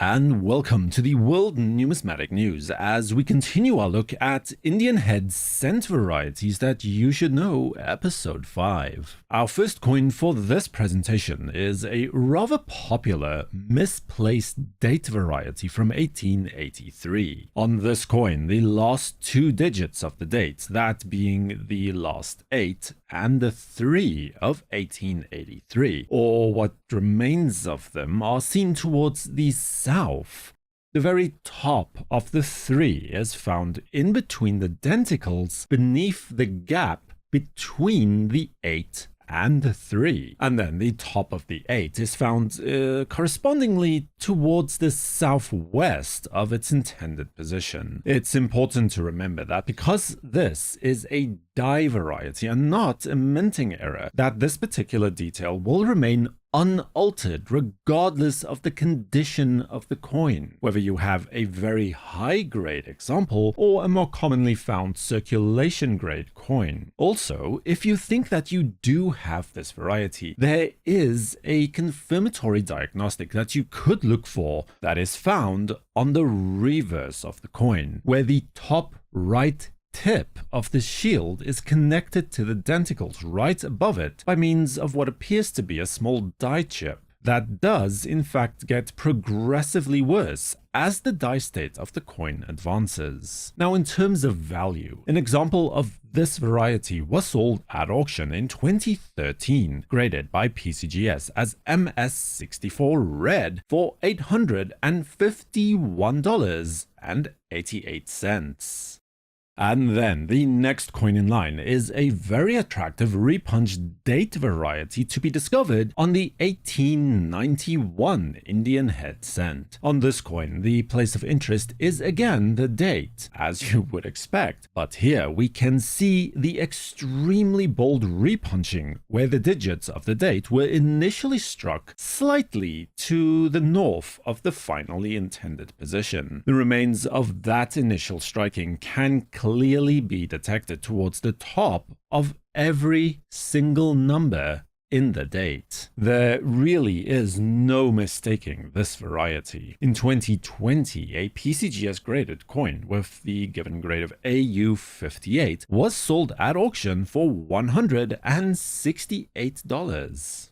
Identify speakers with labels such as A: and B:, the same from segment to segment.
A: and welcome to the World Numismatic News as we continue our look at Indian head cent varieties that you should know, episode 5. Our first coin for this presentation is a rather popular Misplaced Date variety from 1883. On this coin, the last 2 digits of the date, that being the last 8 and the 3 of 1883, or what remains of them, are seen towards the south. The very top of the 3 is found in between the denticles beneath the gap between the 8 and the 3, and then the top of the 8 is found correspondingly towards the southwest of its intended position. It's important to remember that because this is a die variety and not a minting error, that this particular detail will remain unaltered regardless of the condition of the coin, whether you have a very high grade example or a more commonly found circulation grade coin. Also, if you think that you do have this variety, there is a confirmatory diagnostic that you could look for that is found on the reverse of the coin, where the top right tip of the shield is connected to the denticles right above it by means of what appears to be a small die chip. That does in fact get progressively worse as the die state of the coin advances. Now, in terms of value, an example of this variety was sold at auction in 2013, graded by PCGS as MS64 Red for $851.88. And then the next coin in line is a very attractive Repunched date variety to be discovered on the 1891 Indian head cent. On this coin, the place of interest is again the date, as you would expect, but here we can see the extremely bold repunching where the digits of the date were initially struck slightly to the north of the finally intended position. The remains of that initial striking can clearly be detected towards the top of every single number in the date. There really is no mistaking this variety. In 2020, a PCGS graded coin with the given grade of AU58 was sold at auction for $168.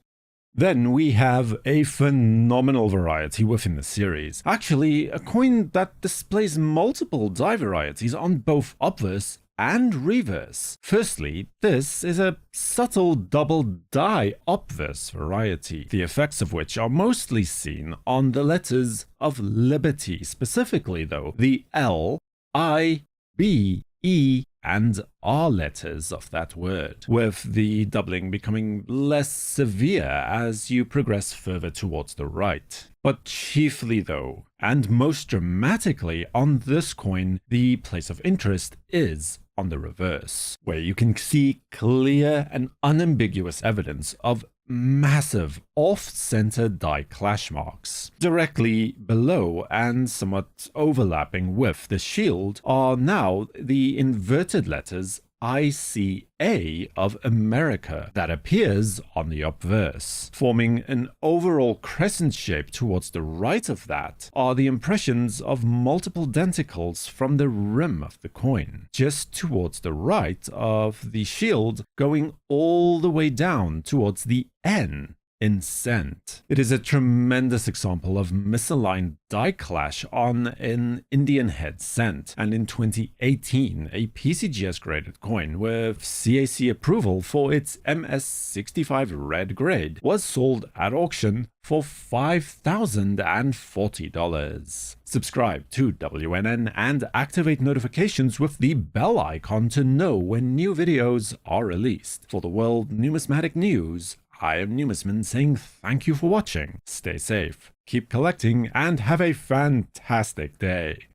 A: Then we have a phenomenal variety within the series. Actually, a coin that displays multiple die varieties on both obverse and reverse. Firstly, this is a subtle double die obverse variety, the effects of which are mostly seen on the letters of Liberty, specifically though the L, I, B, E, and R letters of that word, with the doubling becoming less severe as you progress further towards the right. But chiefly though, and most dramatically on this coin, the place of interest is on the reverse, where you can see clear and unambiguous evidence of massive off-center die clash marks. Directly below and somewhat overlapping with the shield are now the inverted letters ICA of America that appears on the obverse. Forming an overall crescent shape towards the right of that are the impressions of multiple denticles from the rim of the coin, just towards the right of the shield, going all the way down towards the N in cent. It is a tremendous example of misaligned die clash on an Indian head cent, and in 2018 a PCGS graded coin with CAC approval for its MS65 Red grade was sold at auction for $5,040. Subscribe to WNN and activate notifications with the bell icon to know when new videos are released. For the World Numismatic News, I am Numisman saying thank you for watching, stay safe, keep collecting, and have a fantastic day.